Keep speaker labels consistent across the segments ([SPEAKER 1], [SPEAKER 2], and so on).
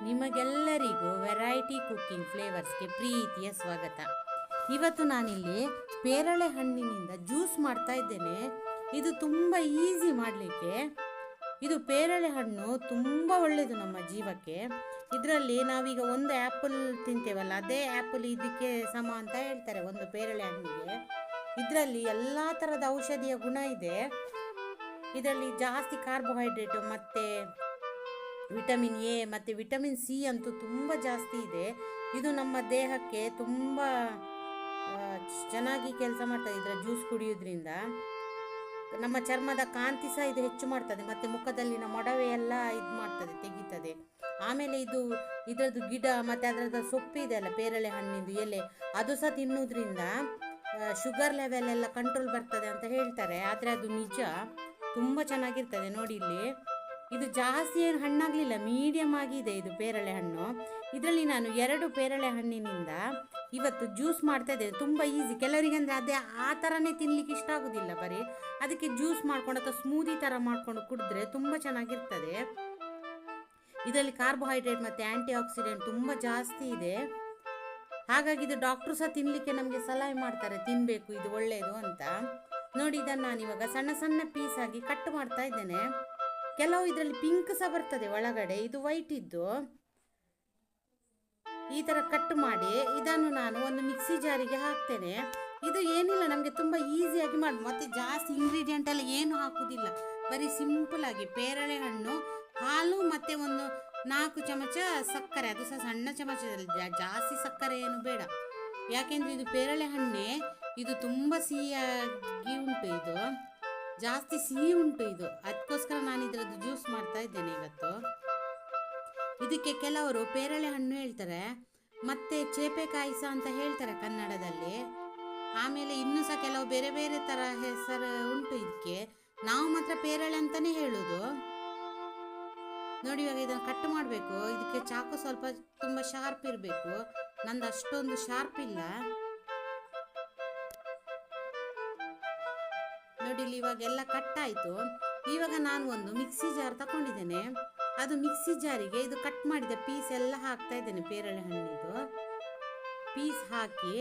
[SPEAKER 1] ನಿಮಗೆಲ್ಲರಿಗೂ variety cooking ಫ್ಲೇವರ್ಸ್ಗೆ ಪ್ರೀತಿಯ ಸ್ವಾಗತ. ಇವತ್ತು ನಾನಿಲ್ಲಿ ಪೇರಳೆ ಹಣ್ಣಿನಿಂದ ಜ್ಯೂಸ್ ಮಾಡ್ತಾ ಇದ್ದೇನೆ. ಇದು ತುಂಬ ಈಸಿ ಮಾಡಲಿಕ್ಕೆ. ಇದು ಪೇರಳೆ ಹಣ್ಣು ತುಂಬ ಒಳ್ಳೆಯದು ನಮ್ಮ ಜೀವಕ್ಕೆ. ಇದರಲ್ಲಿ ನಾವೀಗ ಒಂದು ಆ್ಯಪಲ್ ತಿಂತೇವಲ್ಲ, ಅದೇ ಆ್ಯಪಲ್ ಇದಕ್ಕೆ ಸಮ ಅಂತ ಹೇಳ್ತಾರೆ ಒಂದು ಪೇರಳೆ ಹಣ್ಣಿಗೆ. ಇದರಲ್ಲಿ ಎಲ್ಲ ಥರದ ಔಷಧಿಯ ಗುಣ ಇದೆ. ಇದರಲ್ಲಿ ಜಾಸ್ತಿ ಕಾರ್ಬೋಹೈಡ್ರೇಟು ಮತ್ತು ವಿಟಮಿನ್ ಎ ಮತ್ತು ವಿಟಮಿನ್ ಸಿ ಅಂತೂ ತುಂಬ ಜಾಸ್ತಿ ಇದೆ. ಇದು ನಮ್ಮ ದೇಹಕ್ಕೆ ತುಂಬ ಚೆನ್ನಾಗಿ ಕೆಲಸ ಮಾಡ್ತದೆ. ಇದರ ಜ್ಯೂಸ್ ಕುಡಿಯೋದ್ರಿಂದ ನಮ್ಮ ಚರ್ಮದ ಕಾಂತಿ ಸಹ ಇದು ಹೆಚ್ಚು ಮಾಡ್ತದೆ ಮತ್ತು ಮುಖದಲ್ಲಿನ ಮೊಡವೆ ಎಲ್ಲ ಇದು ಮಾಡ್ತದೆ, ತೆಗಿತದೆ. ಆಮೇಲೆ ಇದರದ್ದು ಗಿಡ ಮತ್ತು ಅದರದ್ದು ಸೊಪ್ಪು ಇದೆಯಲ್ಲ, ಪೇರಳೆ ಹಣ್ಣಿಂದು ಎಲೆ, ಅದು ಸಹ ತಿನ್ನೋದ್ರಿಂದ ಶುಗರ್ ಲೆವೆಲ್ ಎಲ್ಲ ಕಂಟ್ರೋಲ್ ಬರ್ತದೆ ಅಂತ ಹೇಳ್ತಾರೆ. ಆದರೆ ಅದು ನಿಜ, ತುಂಬ ಚೆನ್ನಾಗಿರ್ತದೆ. ನೋಡಿ ಇಲ್ಲಿ ಇದು ಜಾಸ್ತಿ ಏನು ಹಣ್ಣಾಗಲಿಲ್ಲ, ಮೀಡಿಯಮ್ ಆಗಿದೆ ಇದು ಪೇರಳೆ ಹಣ್ಣು. ಇದರಲ್ಲಿ ನಾನು 2 ಪೇರಳೆ ಹಣ್ಣಿನಿಂದ ಇವತ್ತು ಜ್ಯೂಸ್ ಮಾಡ್ತಾ ಇದ್ದೇನೆ. ತುಂಬ ಈಸಿ. ಕೆಲವರಿಗೆ ಅಂದರೆ ಅದೇ ಆ ಥರನೇ ತಿನ್ನಲಿಕ್ಕೆ ಇಷ್ಟ ಆಗೋದಿಲ್ಲ, ಬರೀ ಅದಕ್ಕೆ ಜ್ಯೂಸ್ ಮಾಡ್ಕೊಂಡು ಅಥವಾ ಸ್ಮೂದಿ ಥರ ಮಾಡಿಕೊಂಡು ಕುಡಿದ್ರೆ ತುಂಬ ಚೆನ್ನಾಗಿರ್ತದೆ. ಇದರಲ್ಲಿ ಕಾರ್ಬೋಹೈಡ್ರೇಟ್ ಮತ್ತು ಆ್ಯಂಟಿ ಆಕ್ಸಿಡೆಂಟ್ ತುಂಬ ಜಾಸ್ತಿ ಇದೆ. ಹಾಗಾಗಿ ಇದು ಡಾಕ್ಟ್ರು ಸಹ ತಿನ್ನಲಿಕ್ಕೆ ನಮಗೆ ಸಲಹೆ ಮಾಡ್ತಾರೆ, ತಿನ್ನಬೇಕು, ಇದು ಒಳ್ಳೆಯದು ಅಂತ. ನೋಡಿ, ಇದನ್ನು ನಾನಿವಾಗ ಸಣ್ಣ ಸಣ್ಣ ಪೀಸ್ ಆಗಿ ಕಟ್ ಮಾಡ್ತಾ ಇದ್ದೇನೆ. ಕೆಲವು ಇದರಲ್ಲಿ ಪಿಂಕ್ ಸಹ ಬರ್ತದೆ ಒಳಗಡೆ, ಇದು ವೈಟ್ ಇದ್ದು. ಈ ಥರ ಕಟ್ ಮಾಡಿ ಇದನ್ನು ನಾನು ಒಂದು ಮಿಕ್ಸಿ ಜಾರಿಗೆ ಹಾಕ್ತೇನೆ. ಇದು ಏನಿಲ್ಲ, ನಮಗೆ ತುಂಬ ಈಸಿಯಾಗಿ ಮಾಡಿ, ಮತ್ತು ಜಾಸ್ತಿ ಇಂಗ್ರೀಡಿಯೆಂಟ್ ಎಲ್ಲ ಏನು ಹಾಕುವುದಿಲ್ಲ. ಬರೀ ಸಿಂಪಲ್ ಆಗಿ ಪೇರಳೆ ಹಣ್ಣು, ಹಾಲು ಮತ್ತು ಒಂದು 4 ಚಮಚ ಸಕ್ಕರೆ, ಅದು ಸಹ ಸಣ್ಣ ಚಮಚದಲ್ಲಿ, ಜಾಸ್ತಿ ಸಕ್ಕರೆ ಏನು ಬೇಡ. ಯಾಕೆಂದರೆ ಇದು ಪೇರಳೆ ಹಣ್ಣೆ, ಇದು ತುಂಬ ಸಿಹಿಯಾಗಿ ಉಂಟು, ಇದು ಜಾಸ್ತಿ ಸಿಹಿ ಉಂಟು ಇದು. ಅದಕ್ಕೋಸ್ಕರ ನಾನು ಇದರದ್ದು ಜ್ಯೂಸ್ ಮಾಡ್ತಾ ಇದ್ದೇನೆ ಇವತ್ತು. ಇದಕ್ಕೆ ಕೆಲವರು ಪೇರಳೆ ಹಣ್ಣು ಹೇಳ್ತಾರೆ, ಮತ್ತು ಚೇಪೆಕಾಯಿ ಸಹ ಅಂತ ಹೇಳ್ತಾರೆ ಕನ್ನಡದಲ್ಲಿ. ಆಮೇಲೆ ಇನ್ನೂ ಸಹ ಕೆಲವು ಬೇರೆ ಬೇರೆ ಥರ ಹೆಸರು ಉಂಟು ಇದಕ್ಕೆ. ನಾವು ಮಾತ್ರ ಪೇರಳೆ ಅಂತಲೇ ಹೇಳೋದು. ನೋಡಿ, ಇವಾಗ ಇದನ್ನು ಕಟ್ ಮಾಡಬೇಕು. ಇದಕ್ಕೆ ಚಾಕು ಸ್ವಲ್ಪ ತುಂಬ ಶಾರ್ಪ್ ಇರಬೇಕು. ನಂದು ಅಷ್ಟೊಂದು ಶಾರ್ಪ್ ಇಲ್ಲ. ನೋಡಿ, ಇಲ್ಲಿ ಇವಾಗೆಲ್ಲ ಕಟ್ ಆಯಿತು. ಇವಾಗ ನಾನು ಒಂದು ಮಿಕ್ಸಿ ಜಾರ್ ತಗೊಂಡಿದ್ದೇನೆ. ಅದು ಮಿಕ್ಸಿ ಜಾರಿಗೆ ಇದು ಕಟ್ ಮಾಡಿದ ಪೀಸ್ ಎಲ್ಲ ಹಾಕ್ತಾ ಇದ್ದೇನೆ. ಪೇರಳೆ ಹಣ್ಣಿದು ಪೀಸ್ ಹಾಕಿ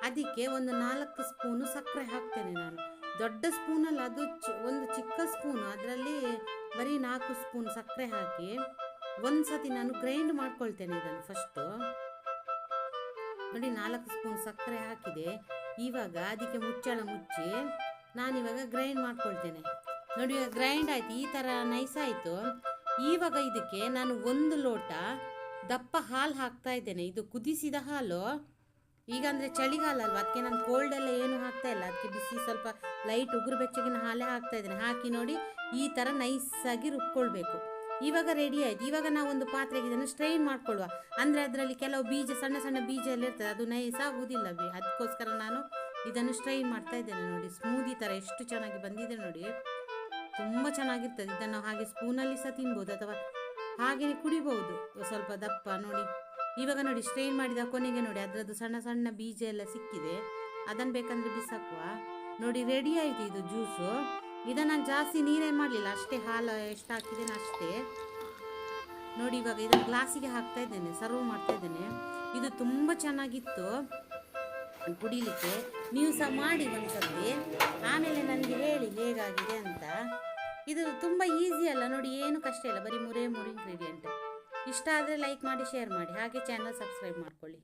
[SPEAKER 1] ಅದಕ್ಕೆ ಒಂದು 4 ಸ್ಪೂನು ಸಕ್ಕರೆ ಹಾಕ್ತೇನೆ ನಾನು. ದೊಡ್ಡ ಸ್ಪೂನಲ್ಲ, ಅದು ಒಂದು ಚಿಕ್ಕ ಸ್ಪೂನು, ಅದರಲ್ಲಿ ಬರೀ 4 ಸ್ಪೂನ್ ಸಕ್ಕರೆ ಹಾಕಿ ಒಂದು ಸತಿ ನಾನು ಗ್ರೈಂಡ್ ಮಾಡ್ಕೊಳ್ತೇನೆ ಇದನ್ನು ಫಸ್ಟು. ನೋಡಿ, 4 ಸ್ಪೂನ್ ಸಕ್ಕರೆ ಹಾಕಿದೆ. ಇವಾಗ ಅದಕ್ಕೆ ಮುಚ್ಚಳ ಮುಚ್ಚಿ ನಾನಿವಾಗ ಗ್ರೈಂಡ್ ಮಾಡ್ಕೊಳ್ತೇನೆ. ನೋಡಿ, ಇವಾಗ ಗ್ರೈಂಡ್ ಆಯಿತು, ಈ ಥರ ನೈಸ್ ಆಯಿತು. ಇವಾಗ ಇದಕ್ಕೆ ನಾನು 1 ಲೋಟ ದಪ್ಪ ಹಾಲು ಹಾಕ್ತಾ ಇದ್ದೇನೆ. ಇದು ಕುದಿಸಿದ ಹಾಲು. ಈಗ ಅಂದರೆ ಚಳಿಗಾಲ ಅಲ್ವಾ, ಅದಕ್ಕೆ ನಾನು ಕೋಲ್ಡ್ ಎಲ್ಲ ಏನು ಹಾಕ್ತಾ ಇಲ್ಲ. ಅದಕ್ಕೆ ಬಿಸಿ ಸ್ವಲ್ಪ ಲೈಟ್ ಉಗುರು ಬೆಚ್ಚಗಿನ ಹಾಲೇ ಹಾಕ್ತಾ ಇದ್ದೇನೆ. ಹಾಕಿ ನೋಡಿ, ಈ ಥರ ನೈಸಾಗಿ ರುಬ್ಕೊಳ್ಬೇಕು. ಇವಾಗ ರೆಡಿ ಆಯಿತು. ಇವಾಗ ನಾವು ಒಂದು ಪಾತ್ರೆಗೆ ಇದನ್ನು ಸ್ಟ್ರೈನ್ ಮಾಡ್ಕೊಳ್ಳುವ. ಅಂದರೆ ಅದರಲ್ಲಿ ಕೆಲವು ಬೀಜ, ಸಣ್ಣ ಸಣ್ಣ ಬೀಜ ಎಲ್ಲ ಇರ್ತದೆ, ಅದು ನೈಸ್ ಆಗುವುದಿಲ್ಲ. ಅದಕ್ಕೋಸ್ಕರ ನಾನು ಇದನ್ನು ಸ್ಟ್ರೈನ್ ಮಾಡ್ತಾ ಇದ್ದೇನೆ. ನೋಡಿ, ಸ್ಮೂದಿ ಥರ ಎಷ್ಟು ಚೆನ್ನಾಗಿ ಬಂದಿದೆ ನೋಡಿ, ತುಂಬ ಚೆನ್ನಾಗಿರ್ತದೆ. ಇದನ್ನು ಹಾಗೆ ಸ್ಪೂನಲ್ಲಿ ಸಹ ತಿನ್ಬೋದು ಅಥವಾ ಹಾಗೆಯೇ ಕುಡಿಬಹುದು, ಸ್ವಲ್ಪ ದಪ್ಪ. ನೋಡಿ, ಇವಾಗ ನೋಡಿ ಸ್ಟ್ರೈನ್ ಮಾಡಿದ ಕೊನೆಗೆ ನೋಡಿ ಅದರದ್ದು ಸಣ್ಣ ಸಣ್ಣ ಬೀಜ ಎಲ್ಲ ಸಿಕ್ಕಿದೆ. ಅದನ್ನು ಬೇಕಂದರೆ ಬಿಸಾಕುವ. ನೋಡಿ, ರೆಡಿ ಆಯಿತು ಇದು ಜ್ಯೂಸು. ಇದನ್ನು ನಾನು ಜಾಸ್ತಿ ನೀರೇನು ಮಾಡಲಿಲ್ಲ, ಅಷ್ಟೇ ಹಾಲು ಎಷ್ಟು ಹಾಕಿದ್ದೇನೆ ಅಷ್ಟೇ. ನೋಡಿ, ಇವಾಗ ಇದನ್ನು ಗ್ಲಾಸಿಗೆ ಹಾಕ್ತಾ ಇದ್ದೇನೆ, ಸರ್ವ್ ಮಾಡ್ತಾ ಇದ್ದೇನೆ. ಇದು ತುಂಬ ಚೆನ್ನಾಗಿತ್ತು ಕುಡಿಲಿಕ್ಕೆ. ನೀವು ಸಹ ಮಾಡಿ ಒಂದ್ಸತಿ, ಆಮೇಲೆ ನನಗೆ ಹೇಳಿ ಹೇಗಾಗಿದೆ ಅಂತ. ಇದು ತುಂಬ ಈಸಿ ಅಲ್ಲ ನೋಡಿ, ಏನು ಕಷ್ಟ ಇಲ್ಲ, ಬರೀ 3 ಇಂಗ್ರೀಡಿಯೆಂಟ್. ಇಷ್ಟ ಆದರೆ ಲೈಕ್ ಮಾಡಿ, ಶೇರ್ ಮಾಡಿ, ಹಾಗೆ ಚಾನಲ್ ಸಬ್ಸ್ಕ್ರೈಬ್ ಮಾಡ್ಕೊಳ್ಳಿ.